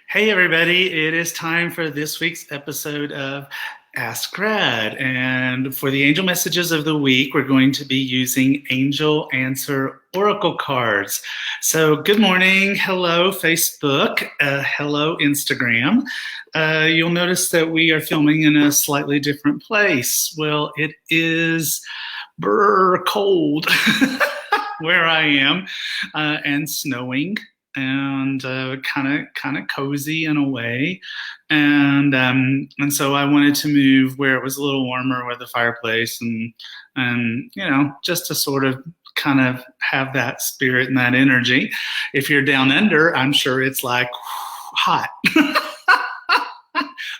Hey everybody, it is time for this week's episode of Ask Grad. And for the angel messages of the week, we're going to be using angel answer oracle cards. So good morning, hello Facebook, hello Instagram. You'll notice that we are filming in a slightly different place. Well, it is cold where I am and snowing and kind of cozy in a way, and so I wanted to move where it was a little warmer with the fireplace, and just to sort of kind of have that spirit and that energy. If you're down under, I'm sure it's like hot.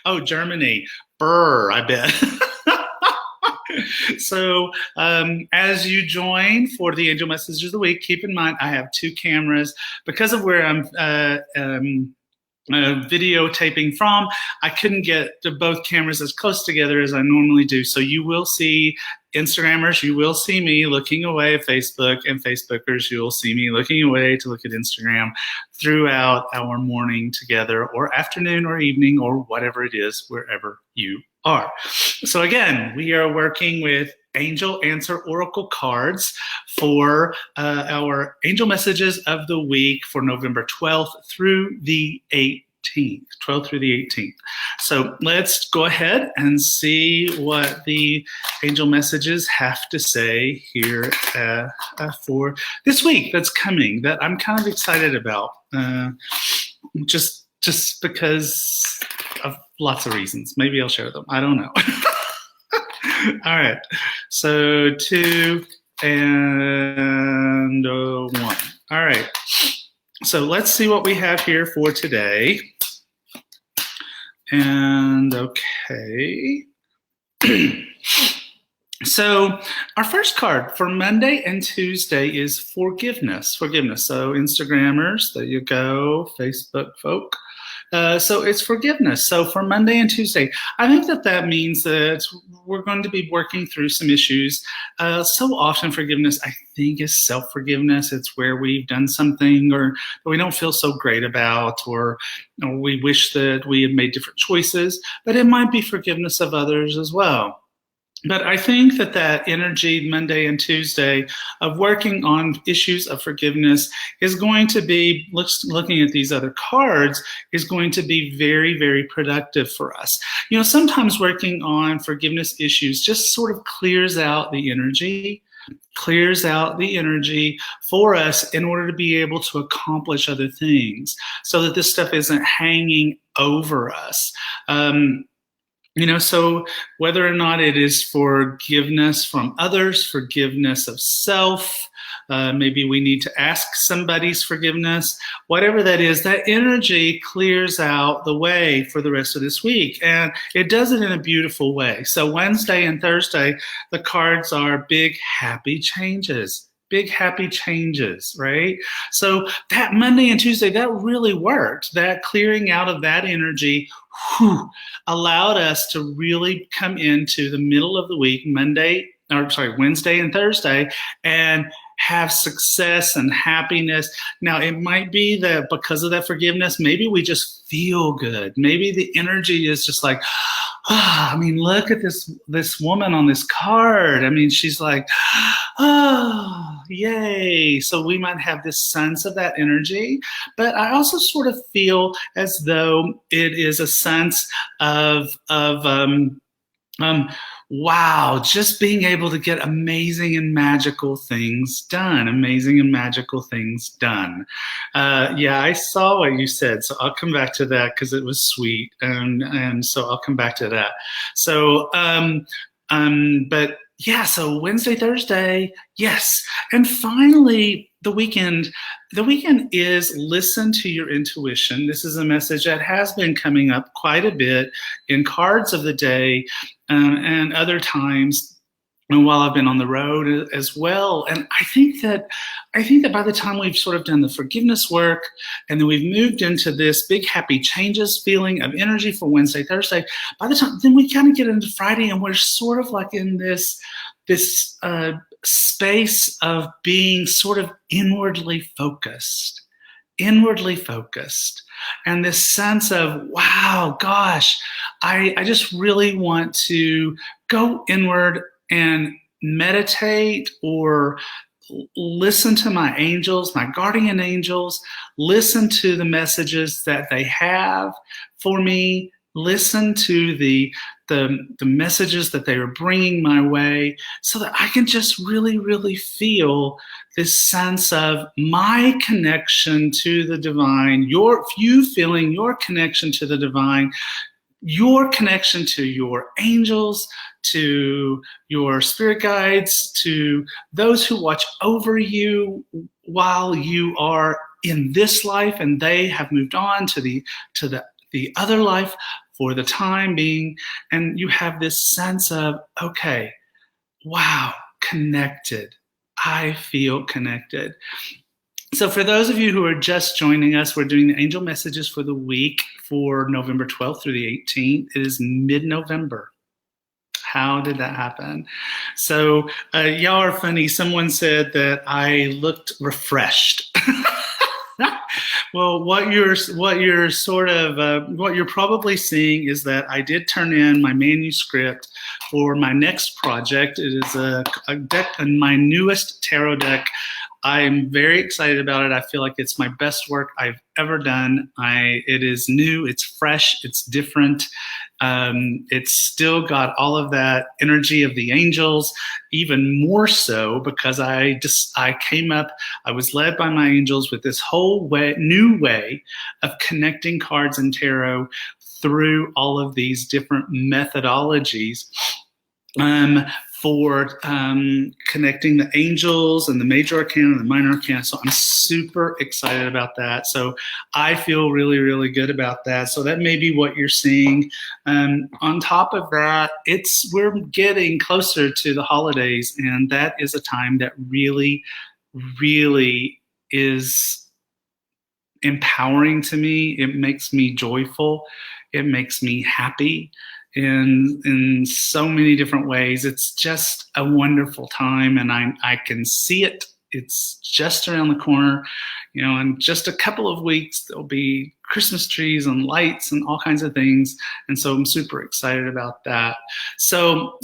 Oh, Germany, I bet. So as you join for the Angel Message of the Week, keep in mind I have two cameras. Because of where I'm videotaping from, I couldn't get both cameras as close together as I normally do. So you will see Instagrammers, you will see me looking away at Facebook, and Facebookers, you will see me looking away to look at Instagram throughout our morning together, or afternoon or evening, or whatever it is, wherever you are. So again, we are working with angel answer oracle cards for our angel messages of the week for November 12th through the 18th. 12th through the 18th. So let's go ahead and see what the angel messages have to say here for this week that's coming, that I'm kind of excited about, just because of lots of reasons. Maybe I'll share them. I don't know. All right. So 2 and 1. All right. So let's see what we have here for today. And okay. So our first card for Monday and Tuesday is forgiveness. Forgiveness. So Instagrammers, there you go. Facebook folk. So it's forgiveness. So for Monday and Tuesday, I think that means that we're going to be working through some issues. So often forgiveness, I think, is self-forgiveness. It's where we've done something or that we don't feel so great about, or we wish that we had made different choices, but it might be forgiveness of others as well. But I think that energy Monday and Tuesday of working on issues of forgiveness is going to be, looking at these other cards, is going to be very, very productive for us. You know, sometimes working on forgiveness issues just sort of clears out the energy for us in order to be able to accomplish other things, so that this stuff isn't hanging over us. So whether or not it is forgiveness from others, forgiveness of self, maybe we need to ask somebody's forgiveness, whatever that is, that energy clears out the way for the rest of this week. And it does it in a beautiful way. So Wednesday and Thursday, the cards are big, happy changes. Big happy changes, right? So that Monday and Tuesday, that really worked. That clearing out of that energy allowed us to really come into the middle of the week, Wednesday and Thursday, and have success and happiness. Now, it might be that because of that forgiveness, maybe we just feel good. Maybe the energy is just like, I mean, look at this woman on this card. I mean, she's like, oh, yay. So we might have this sense of that energy, but I also sort of feel as though it is a sense of wow, just being able to get amazing and magical things done. Yeah, I saw what you said, so I'll come back to that because it was sweet, and so I'll come back to that. So, but yeah, so Wednesday, Thursday, yes, and finally the weekend. The weekend is listen to your intuition. This is a message that has been coming up quite a bit in cards of the day, and other times, and while I've been on the road as well. And I think that by the time we've sort of done the forgiveness work, and then we've moved into this big happy changes feeling of energy for Wednesday, Thursday, by the time then we kind of get into Friday, and we're sort of like in this space of being sort of inwardly focused. inwardly focused, and this sense of, wow, gosh, I just really want to go inward and meditate or listen to my angels, my guardian angels, listen to the messages that they have for me, listen to the messages that they are bringing my way, so that I can just really, really feel this sense of my connection to the divine, you feeling your connection to the divine, your connection to your angels, to your spirit guides, to those who watch over you while you are in this life and they have moved on to the other life for the time being. And you have this sense of, okay, wow, connected. I feel connected. So for those of you who are just joining us, we're doing the angel messages for the week for November 12th through the 18th. It is mid-November. How did that happen? So y'all are funny. Someone said that I looked refreshed. Well, what you're probably seeing is that I did turn in my manuscript for my next project. It is a deck, my newest tarot deck. I'm very excited about it. I feel like it's my best work I've ever done. It is new, it's fresh, it's different. It's still got all of that energy of the angels, even more so because I was led by my angels with this whole new way of connecting cards and tarot through all of these different methodologies. For connecting the angels and the major arcana and the minor arcana. So I'm super excited about that. So I feel really, really good about that. So that may be what you're seeing. On top of that, we're getting closer to the holidays, and that is a time that really, really is empowering to me. It makes me joyful. It makes me happy. In so many different ways. It's just a wonderful time, and I can see it. It's just around the corner. In just a couple of weeks, there'll be Christmas trees and lights and all kinds of things. And so I'm super excited about that. So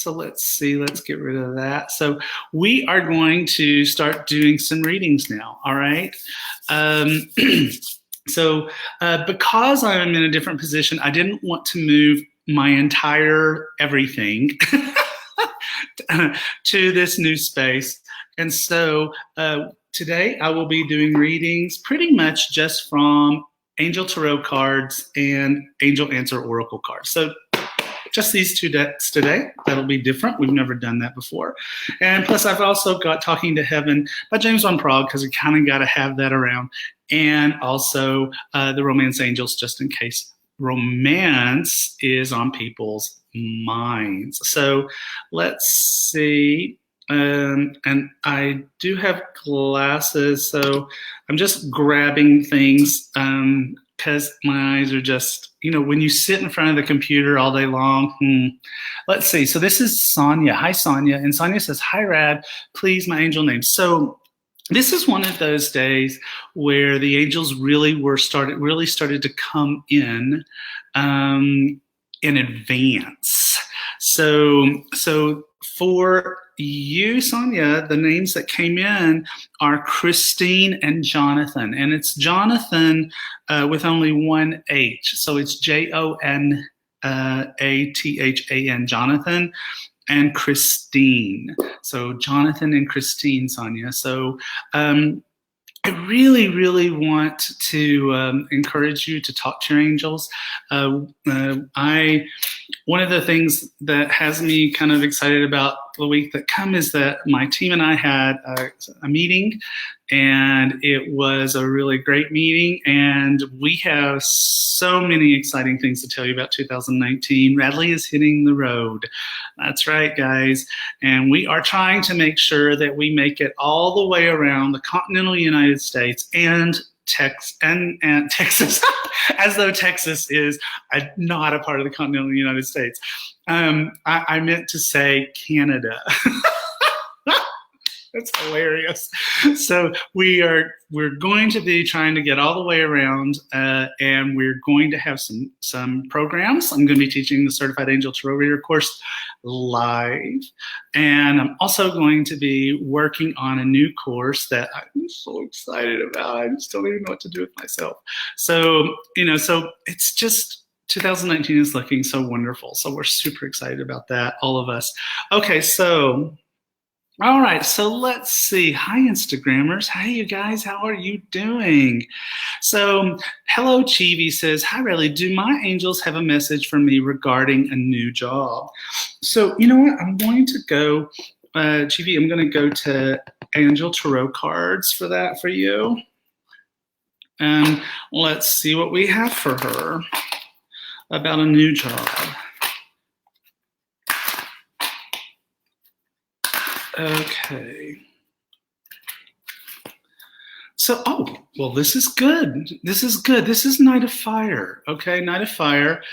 let's see, let's get rid of that. So we are going to start doing some readings now, all right? So because I'm in a different position, I didn't want to move my entire everything to this new space. And so today I will be doing readings pretty much just from Angel Tarot cards and Angel Answer Oracle cards. So just these two decks today. That'll be different. We've never done that before. And plus I've also got Talking to Heaven by James Van Praagh, because we kind of got to have that around. And also the Romance Angels, just in case romance is on people's minds. So let's see. And I do have glasses, so I'm just grabbing things because my eyes are just, when you sit in front of the computer all day long. Let's see. So this is Sonia. Hi, Sonia. And Sonia says, hi, Rad. Please, my angel name. So this is one of those days where the angels really started to come in advance. So for you, Sonia, the names that came in are Christine and Jonathan, and it's Jonathan with only one H, so it's Jonathan, Jonathan, and Christine. So Jonathan and Christine, Sonia. So I really, really want to encourage you to talk to your angels. One of the things that has me kind of excited about the week that come is that my team and I had a meeting, and it was a really great meeting, and we have so many exciting things to tell you about 2019. Radley is hitting the road. That's right, guys. And we are trying to make sure that we make it all the way around the continental United States and Texas, as though Texas is not a part of the continental United States. I meant to say Canada. That's hilarious. So we're going to be trying to get all the way around, and we're going to have some programs. I'm going to be teaching the Certified Angel Tarot Reader course live, and I'm also going to be working on a new course that I'm so excited about. I just don't even know what to do with myself. So so it's just 2019 is looking so wonderful. So we're super excited about that, all of us. Okay, so. All right, so let's see. Hi, Instagrammers. Hi, you guys. How are you doing? So, Hello Chibi says, hi, Riley. Do my angels have a message for me regarding a new job? So, you know what? I'm going to go, Chibi, I'm going to go to Angel Tarot cards for that for you. And let's see what we have for her about a new job. Okay. So, well, this is good. This is good. This is Knight of Fire. Okay, Knight of Fire.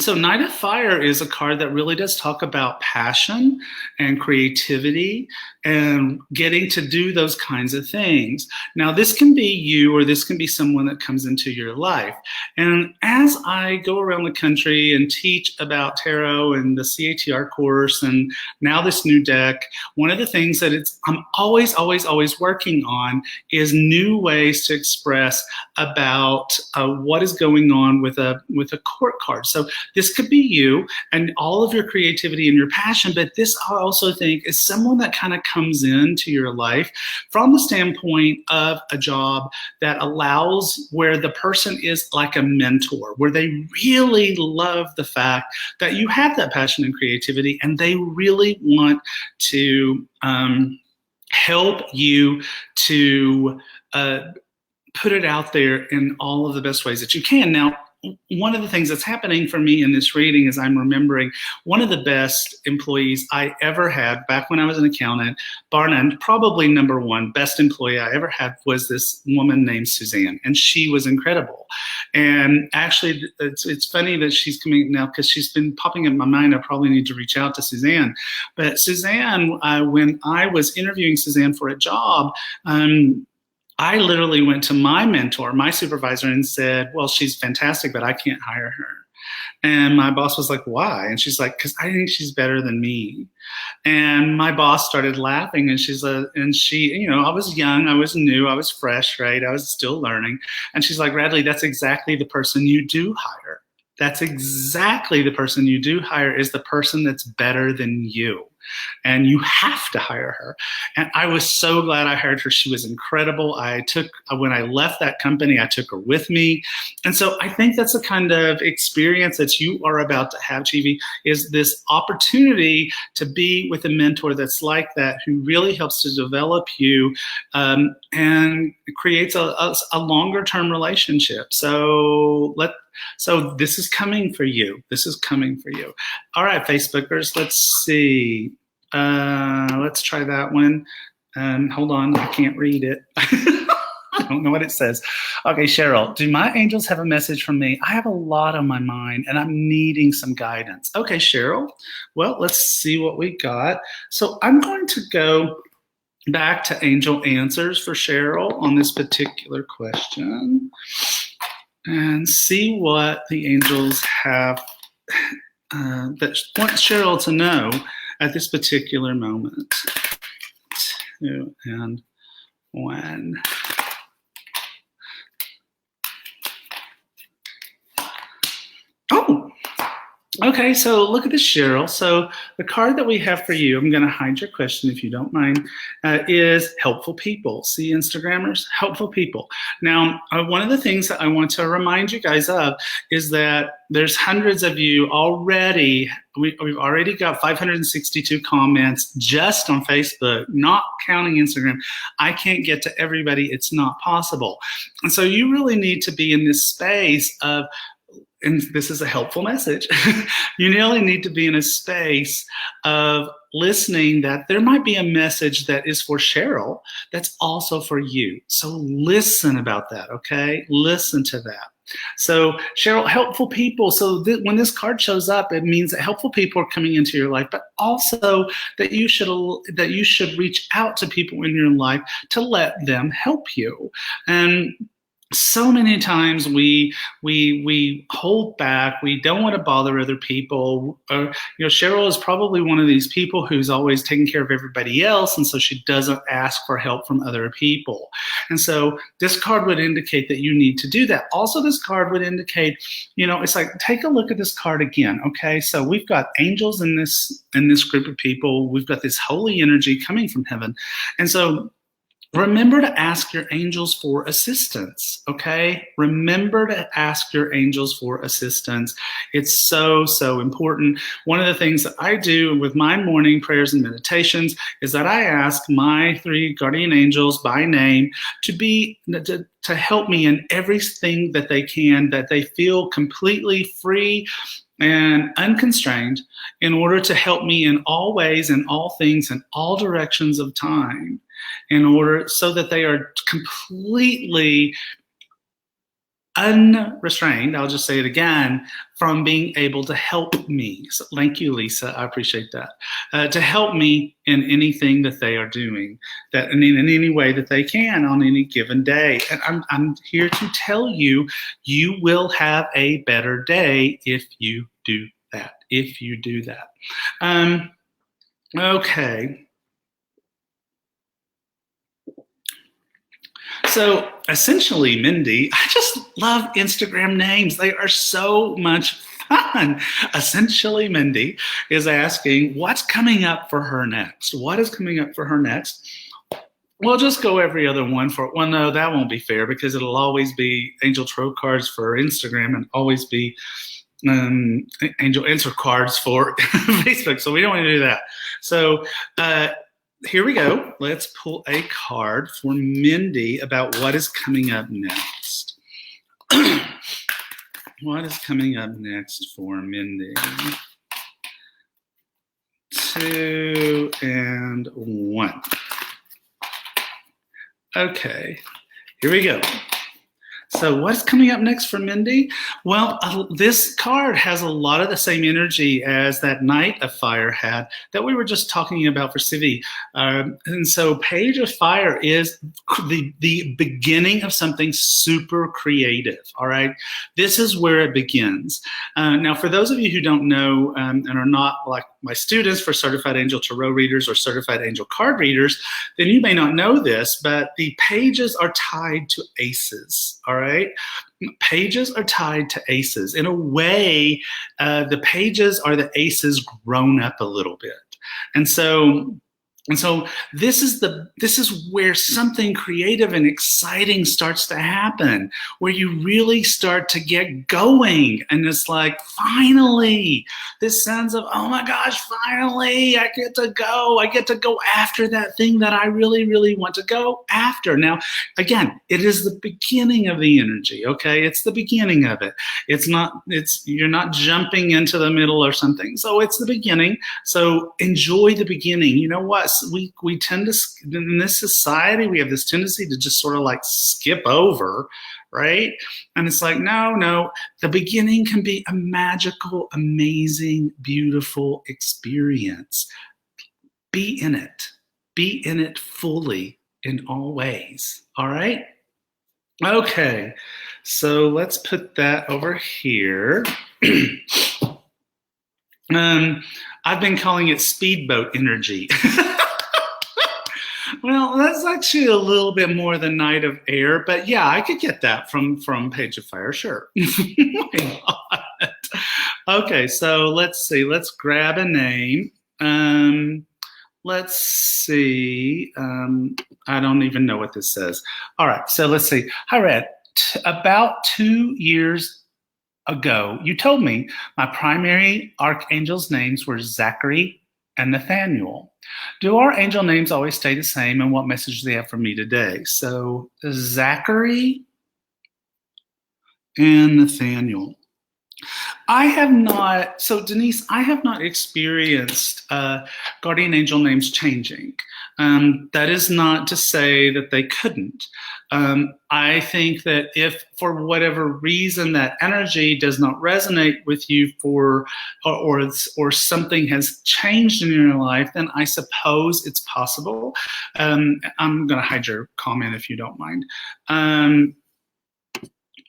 So Knight of Fire is a card that really does talk about passion and creativity and getting to do those kinds of things. Now, this can be you or this can be someone that comes into your life. And as I go around the country and teach about tarot and the CATR course and now this new deck, one of the things that I'm always working on is new ways to express about what is going on with a court card. So this could be you and all of your creativity and your passion, but this I also think is someone that kind of comes into your life from the standpoint of a job that allows where the person is like a mentor, where they really love the fact that you have that passion and creativity and they really want to help you to put it out there in all of the best ways that you can. Now, one of the things that's happening for me in this reading is I'm remembering one of the best employees I ever had back when I was an accountant, bar none, probably number one best employee I ever had was this woman named Suzanne, and she was incredible. And actually, it's funny that she's coming now because she's been popping in my mind. I probably need to reach out to Suzanne. But Suzanne, when I was interviewing Suzanne for a job, I literally went to my mentor, my supervisor, and said, well, she's fantastic, but I can't hire her. And my boss was like, why? And she's like, because I think she's better than me. And my boss started laughing, and she, I was young, I was new, I was fresh, right? I was still learning. And she's like, Radley, that's exactly the person you do hire. That's exactly the person you do hire is the person that's better than you. And you have to hire her. And I was so glad I hired her. She was incredible. When I left that company, I took her with me. And so I think that's the kind of experience that you are about to have, Chibi, is this opportunity to be with a mentor that's like that, who really helps to develop you and creates a longer-term relationship. So this is coming for you. This is coming for you. All right, Facebookers, let's see. Let's try that one. Hold on, I can't read it. I don't know what it says. Okay, Cheryl, do my angels have a message from me? I have a lot on my mind and I'm needing some guidance. Okay, Cheryl, well, let's see what we got. So I'm going to go back to angel answers for Cheryl on this particular question and see what the angels have that want Cheryl to know at this particular moment. 2 and 1. Oh, okay, so look at this, Cheryl. So the card that we have for you, I'm going to hide your question if you don't mind, is helpful people. See, Instagrammers? Helpful people. Now, one of the things that I want to remind you guys of is that there's hundreds of you already. We've already got 562 comments just on Facebook, not counting Instagram. I can't get to everybody. It's not possible. And so you really need to be in this space of, and this is a helpful message, you really need to be in a space of listening that there might be a message that is for Cheryl that's also for you. So listen about that, okay? Listen to that. So Cheryl, helpful people. So when this card shows up, it means that helpful people are coming into your life, but also that you should reach out to people in your life to let them help you. And so many times we hold back. We don't want to bother other people. Cheryl is probably one of these people who's always taking care of everybody else, and so she doesn't ask for help from other people. And so this card would indicate that you need to do that. Also, this card would indicate, it's like, take a look at this card again. Okay, so we've got angels in this group of people. We've got this holy energy coming from heaven, and so remember to ask your angels for assistance, okay? Remember to ask your angels for assistance. It's so, so important. One of the things that I do with my morning prayers and meditations is that I ask my 3 guardian angels by name to help me in everything that they can, that they feel completely free and unconstrained, in order to help me in all ways, in all things, in all directions of time, so that they are completely unrestrained, I'll just say it again, from being able to help me. So thank you, Lisa. I appreciate that. To help me in anything that they are doing, that in any way that they can on any given day. And I'm here to tell you, you will have a better day if you do that. If you do that. Okay. So essentially, Mindy, I just love Instagram names. They are so much fun. Essentially, Mindy is asking, what's coming up for her next? What is coming up for her next? We'll just go every other one well, no, that won't be fair, because it'll always be angel tarot cards for Instagram and always be angel answer cards for Facebook. So we don't want to do that. So here we go. Let's pull a card for Mindy about what is coming up next. What is coming up next for Mindy? 2 and 1. Okay, here we go. So what's coming up next for Mindy? Well, this card has a lot of the same energy as that Knight of Fire had that we were just talking about for Sivi. And so Page of Fire is the beginning of something super creative, all right? This is where it begins. Now, for those of you who don't know and are not like my students for Certified Angel Tarot Readers or Certified Angel Card Readers, then you may not know this, but the pages are tied to aces, all right? Pages are tied to aces. In a way, the pages are the aces grown up a little bit. And so this is where something creative and exciting starts to happen, where you really start to get going. And it's like, finally, this sense of, oh my gosh, finally, I get to go after that thing that I really, really want to go after. Now, again, it is the beginning of the energy, okay? It's the beginning of it. You're not jumping into the middle or something. So it's the beginning. So enjoy the beginning. You know what? We tend to, in this society, we have this tendency to just sort of like skip over, right? And it's like, no, the beginning can be a magical, amazing, beautiful experience. Be in it fully in all ways, all right? Okay, so let's put that over here. I've been calling it speedboat energy. Well, that's actually a little bit more than Knight of Air, but yeah, I could get that from Page of Fire, sure. Why not? Okay, so let's see. Let's grab a name. Let's see. I don't even know what this says. All right, so let's see. Hi, Red. About 2 years ago, you told me my primary archangel's names were Zachary and Nathaniel. Do our angel names always stay the same, and what message do they have for me today? So Zachary and Nathaniel. I have not. So, Denise, I have not experienced guardian angel names changing. That is not to say that they couldn't. I think that if, for whatever reason, that energy does not resonate with you, or something has changed in your life, then I suppose it's possible. I'm going to hide your comment if you don't mind.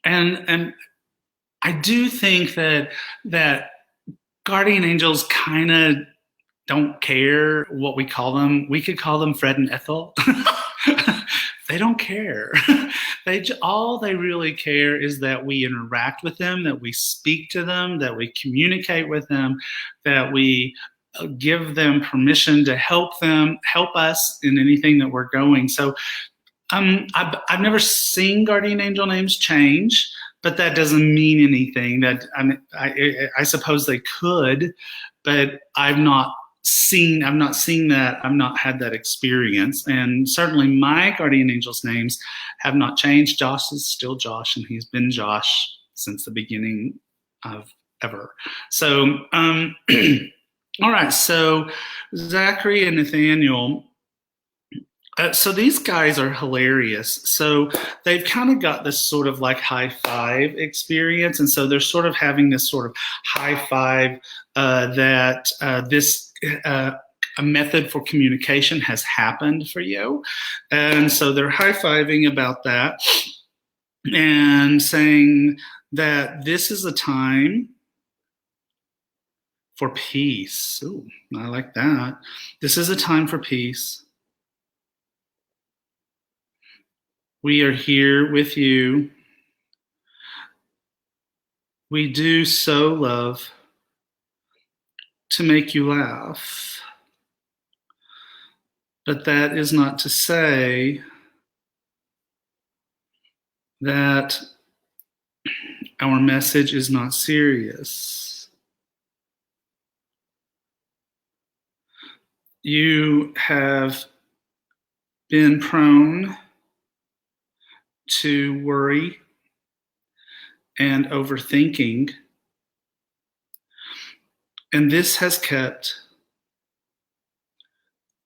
And I do think that guardian angels kind of don't care what we call them. We could call them Fred and Ethel. They don't care. All they really care is that we interact with them, that we speak to them, that we communicate with them, that we give them permission to help us in anything that we're going. So I've never seen guardian angel names change, but that doesn't mean anything. That I suppose they could, but I've not seen that. I've not had that experience, and certainly my guardian angels names have not changed. Josh is still Josh, and he's been Josh since the beginning of ever. So, all right. So Zachary and Nathaniel. So these guys are hilarious. So they've kind of got this sort of like high five experience. And so they're sort of having this sort of high five that a method for communication has happened for you. And so they're high fiving about that and saying that this is a time for peace. Ooh, I like that. This is a time for peace. We are here with you. We do so love to make you laugh. But that is not to say that our message is not serious. You have been prone to worry and overthinking, and this has kept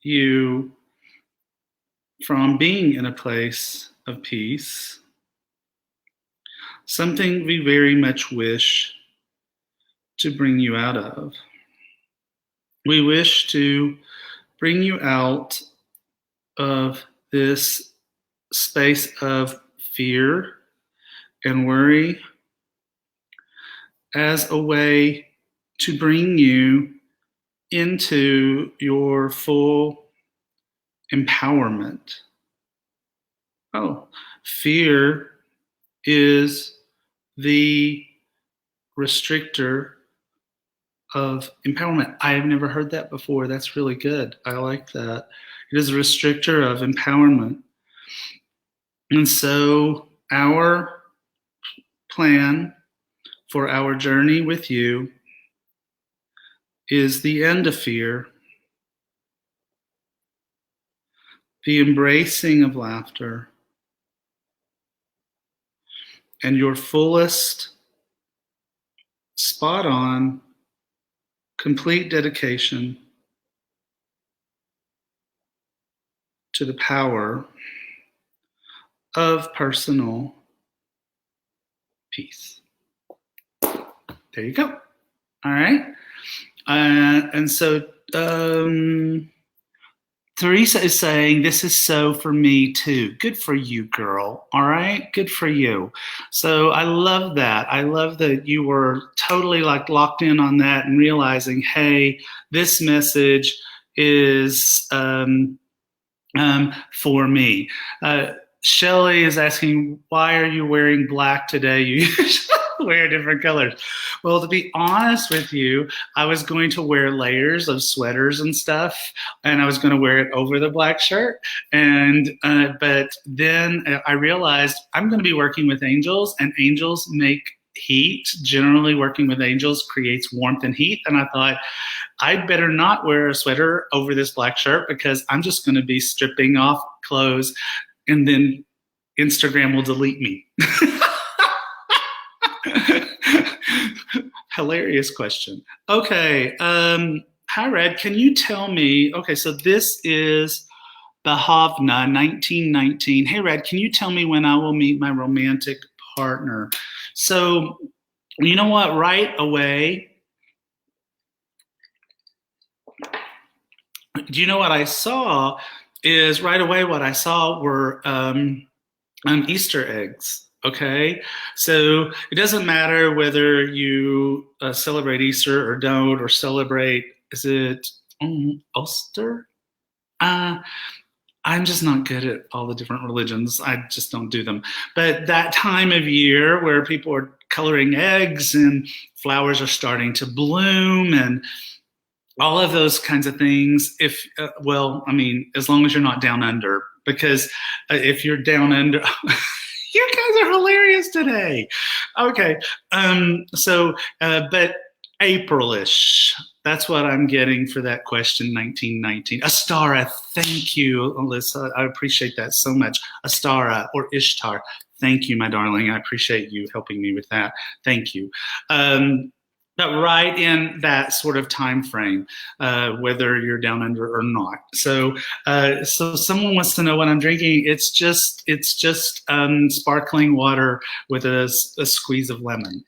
you from being in a place of peace, something we very much wish to bring you out of. We wish to bring you out of this space of fear and worry as a way to bring you into your full empowerment. Oh, fear is the restrictor of empowerment. I've never heard that before. That's really good. I like that. It is a restrictor of empowerment. And so our plan for our journey with you is the end of fear, the embracing of laughter, and your fullest, spot on, complete dedication to the power of personal peace. There you go. All right. And so Teresa is saying, this is so for me too. Good for you, girl. All right. Good for you. So I love that. I love that you were totally like locked in on that and realizing, hey, this message is for me. Shelly is asking, why are you wearing black today? You usually wear different colors. Well, to be honest with you, I was going to wear layers of sweaters and stuff, and I was going to wear it over the black shirt. And but then I realized I'm going to be working with angels, and angels make heat. Generally, working with angels creates warmth and heat. And I thought, I'd better not wear a sweater over this black shirt because I'm just going to be stripping off clothes, and then Instagram will delete me. Hilarious question. Okay. Hi, Red. Can you tell me? Okay, so this is Bahavna, 1919. Hey, Red, can you tell me when I will meet my romantic partner? So, you know what? Right away, do you know what I saw? Is right away what I saw were Easter eggs. Okay, so it doesn't matter whether you celebrate Easter or don't, or celebrate, is it Ulster? Uh, I'm just not good at all the different religions. I just don't do them. But that time of year where people are coloring eggs and flowers are starting to bloom and all of those kinds of things. If well, I mean, as long as you're not down under, because if you're down under, you guys are hilarious today. Okay, but Aprilish. That's what I'm getting for that question. 1919. Astara. Thank you, Alyssa. I appreciate that so much. Astara or Ishtar. Thank you, my darling. I appreciate you helping me with that. Thank you. But right in that sort of time frame, whether you're down under or not. So someone wants to know what I'm drinking. It's just sparkling water with a squeeze of lemon.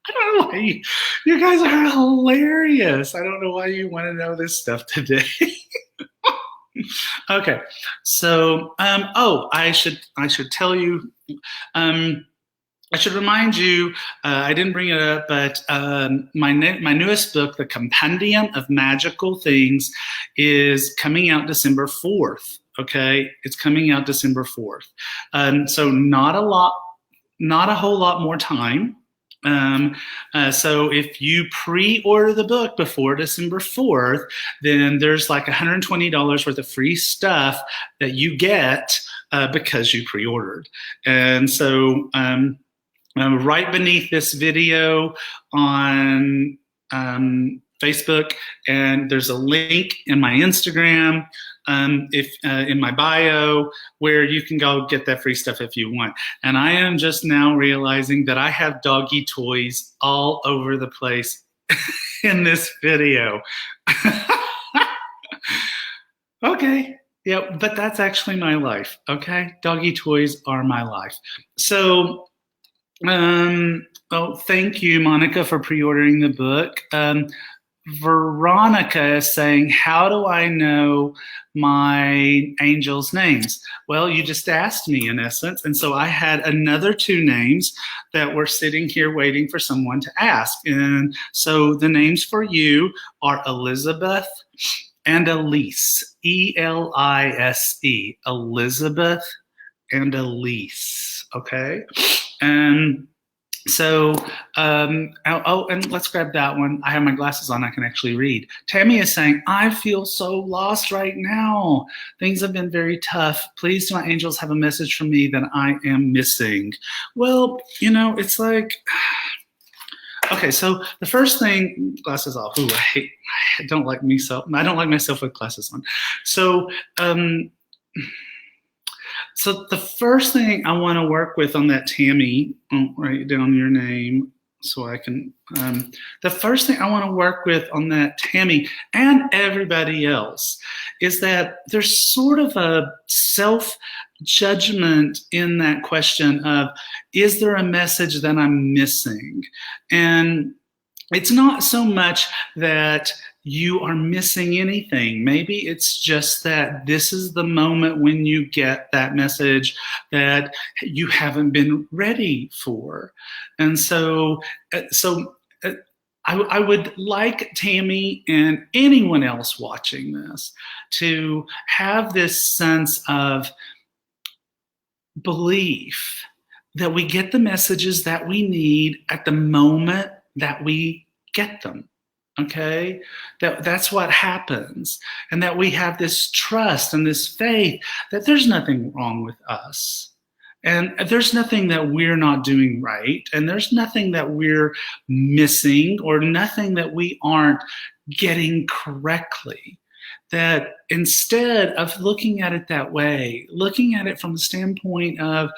I don't know why you guys are hilarious. I don't know why you want to know this stuff today. Okay, so I should tell you. I should remind you, I didn't bring it up, but my newest book, The Compendium of Magical Things, is coming out December 4th. Okay, it's coming out December 4th. So not a whole lot more time. So if you pre-order the book before December 4th, then there's like $120 worth of free stuff that you get because you pre-ordered. And so right beneath this video on Facebook, and there's a link in my Instagram, in my bio, where you can go get that free stuff if you want. And I am just now realizing that I have doggy toys all over the place in this video. Okay. Yeah, but that's actually my life. Okay. Doggy toys are my life. So, thank you, Monica, for pre-ordering the book. Veronica is saying, how do I know my angels' names? Well, you just asked me, in essence. And so I had another two names that were sitting here waiting for someone to ask. And so the names for you are Elizabeth and Elise. Elise. Elizabeth and Elise. Okay? And so, and let's grab that one. I have my glasses on. I can actually read. Tammy is saying, I feel so lost right now. Things have been very tough. Please, do my angels have a message from me that I am missing? Well, it's like, okay, so the first thing, glasses off. Ooh, I don't like myself. I don't like myself with glasses on. So, so the first thing I want to work with on that, Tammy, I'll write down your name so I can, the first thing I want to work with on that, Tammy, and everybody else, is that there's sort of a self-judgment in that question of, is there a message that I'm missing? And it's not so much that you are missing anything. Maybe it's just that this is the moment when you get that message that you haven't been ready for. And so I would like Tammy and anyone else watching this to have this sense of belief that we get the messages that we need at the moment that we get them. Okay, that's what happens, and that we have this trust and this faith that there's nothing wrong with us, and there's nothing that we're not doing right, and there's nothing that we're missing or nothing that we aren't getting correctly. That instead of looking at it that way, looking at it from the standpoint of,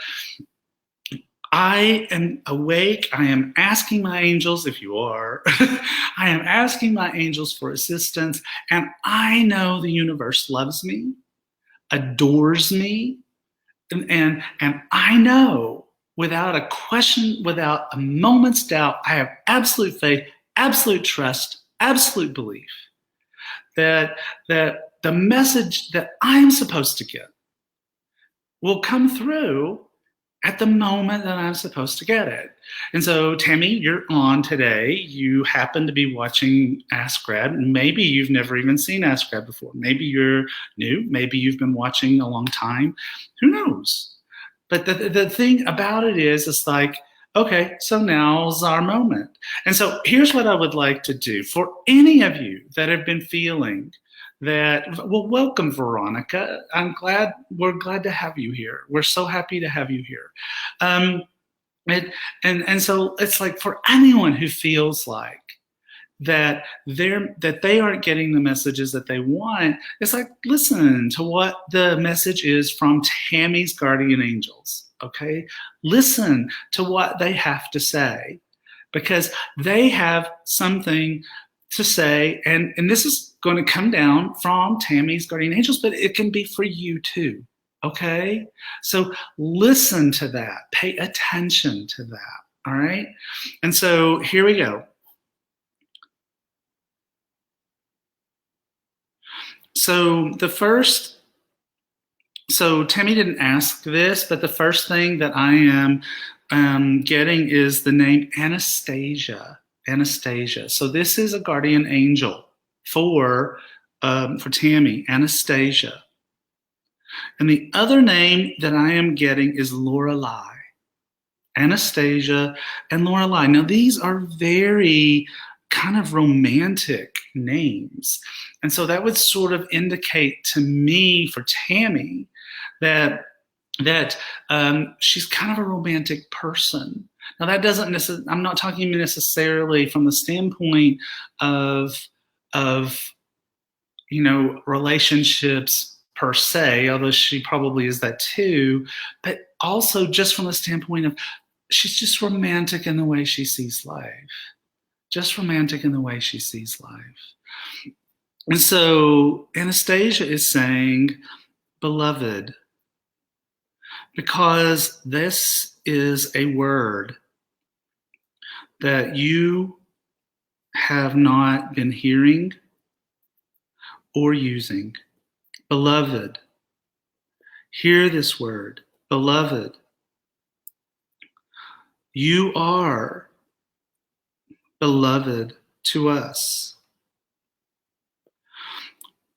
I am awake. I am asking my angels, if you are, I am asking my angels for assistance. And I know the universe loves me, adores me, and I know without a question, without a moment's doubt, I have absolute faith, absolute trust, absolute belief that the message that I'm supposed to get will come through at the moment that I'm supposed to get it. And so, Tammy, you're on today. You happen to be watching Ask Grad. Maybe you've never even seen Ask Grad before. Maybe you're new. Maybe you've been watching a long time. Who knows? But the thing about it is, it's like, okay, so now's our moment. And so here's what I would like to do for any of you that have been feeling that, well, welcome, Veronica. We're glad to have you here. We're so happy to have you here. And so it's like for anyone who feels like that they aren't getting the messages that they want, it's like, listen to what the message is from Tammy's guardian angels. Okay, listen to what they have to say, because they have something to say, and this is going to come down from Tammy's guardian angels, but it can be for you too. Okay, so listen to that, pay attention to that. All right, and so here we go. So Tammy didn't ask this, but the first thing that I am getting is the name Anastasia. Anastasia. So this is a guardian angel for Tammy, Anastasia. And the other name that I am getting is Lorelei. Anastasia and Lorelei. Now these are very kind of romantic names. And so that would sort of indicate to me for Tammy that she's kind of a romantic person. Now that doesn't necessarily, I'm not talking necessarily from the standpoint of relationships per se, although she probably is that too, but also just from the standpoint of she's just romantic in the way she sees life. Just romantic in the way she sees life. And so Anastasia is saying, beloved, because this is a word that you have not been hearing or using. Beloved, hear this word. Beloved, you are beloved to us,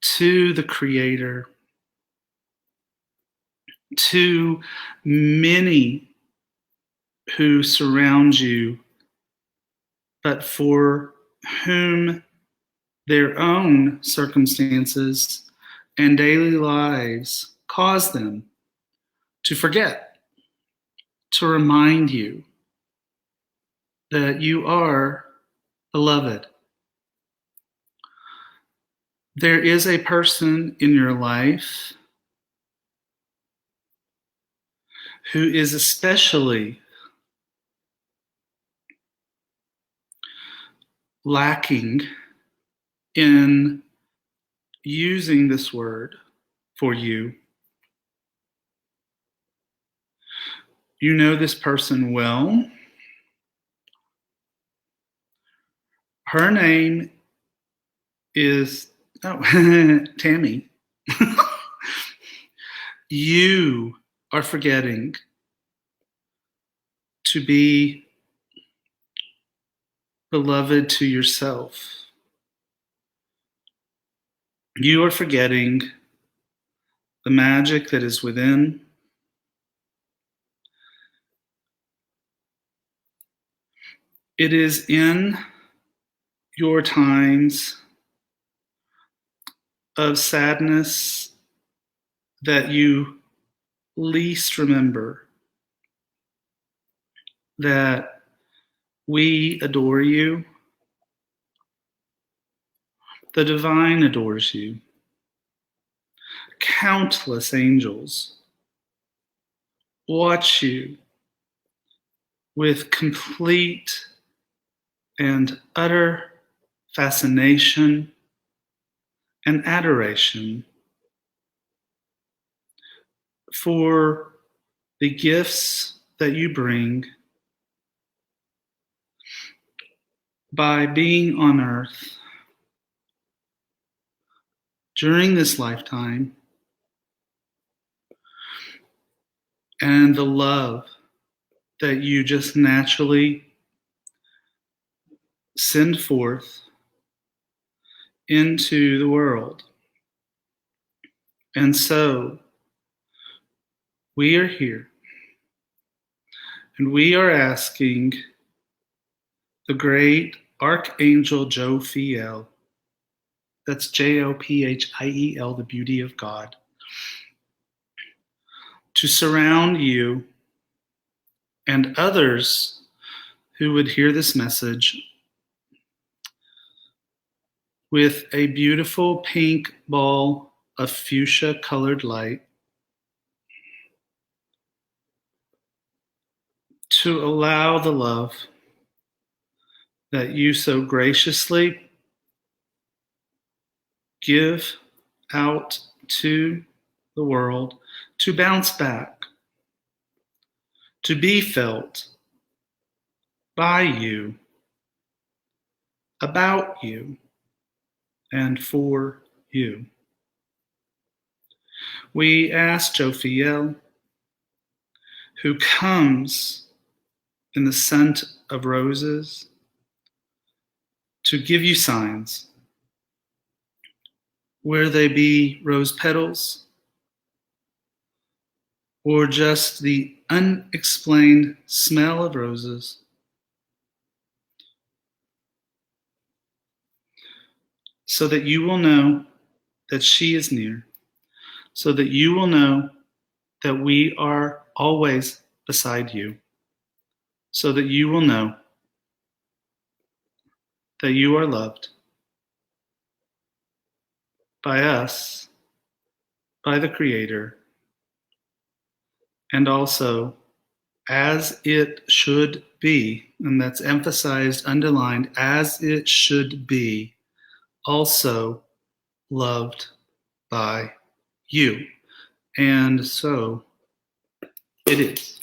to the Creator, to many who surround you, but for whom their own circumstances and daily lives cause them to forget, to remind you that you are beloved. There is a person in your life who is especially lacking in using this word for you. You know this person well. Her name is Tammy. You are forgetting to be beloved to yourself. You are forgetting the magic that is within. It is in your times of sadness that you least remember that we adore you. The divine adores you. Countless angels watch you with complete and utter fascination and adoration for the gifts that you bring by being on earth during this lifetime, and the love that you just naturally send forth into the world. And so we are here, and we are asking the great Archangel Jophiel, that's Jophiel, the beauty of God, to surround you and others who would hear this message with a beautiful pink ball of fuchsia colored light, to allow the love that you so graciously give out to the world to bounce back, to be felt by you, about you, and for you. We ask Jophiel, who comes in the scent of roses, to give you signs, where they be rose petals or just the unexplained smell of roses, so that you will know that she is near, so that you will know that we are always beside you, so that you will know that you are loved by us, by the Creator, and also as it should be, and that's emphasized, underlined, as it should be, also loved by you. And so it is.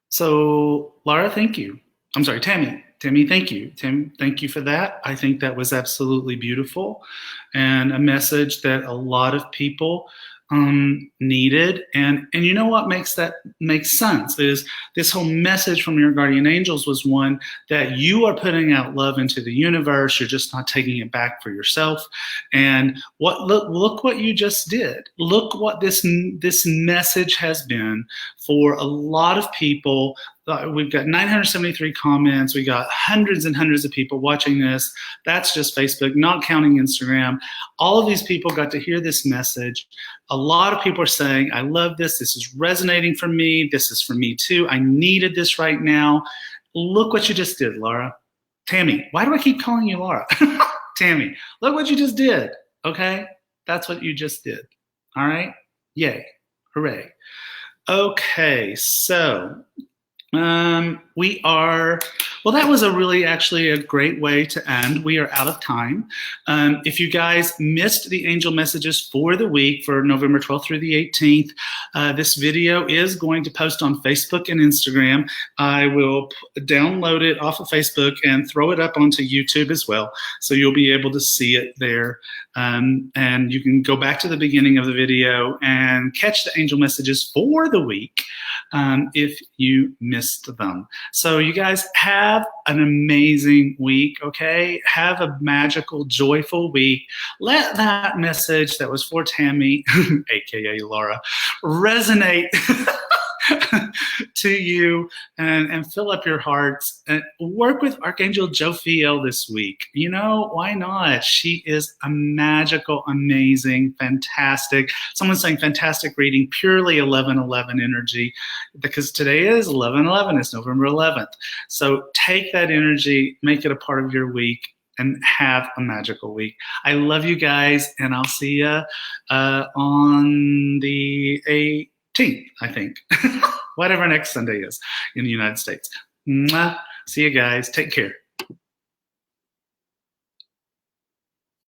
So, Laura, thank you. I'm sorry, Tammy. Tammy, thank you. Tim, thank you for that. I think that was absolutely beautiful and a message that a lot of people needed. And you know what makes sense is this whole message from your guardian angels was one that you are putting out love into the universe. You're just not taking it back for yourself. And look what you just did. Look what this message has been for a lot of people. We've got 973 comments. We got hundreds and hundreds of people watching this. That's just Facebook, not counting Instagram. All of these people got to hear this message. A lot of people are saying, I love this. This is resonating for me. This is for me too. I needed this right now. Look what you just did, Laura. Tammy, why do I keep calling you Laura? Tammy, look what you just did. Okay? That's what you just did. All right? Yay. Hooray. Okay, so that was actually a great way to end. We are out of time. If you guys missed the angel messages for the week for November 12th through the 18th, this video is going to post on Facebook and Instagram. I will download it off of Facebook and throw it up onto YouTube as well. So you'll be able to see it there. And you can go back to the beginning of the video and catch the angel messages for the week if you missed them. So you guys have an amazing week, okay? Have a magical, joyful week. Let that message that was for Tammy, aka Laura, resonate to you and fill up your hearts. And work with Archangel Jophiel this week. You know, why not? She is a magical, amazing, fantastic. Someone's saying fantastic reading, purely 11/11 energy, because today is 11/11. It's November 11th. So take that energy, make it a part of your week, and have a magical week. I love you guys, and I'll see you on the 18th, I think. whatever next Sunday is in the United States. Mwah. See you guys. Take care.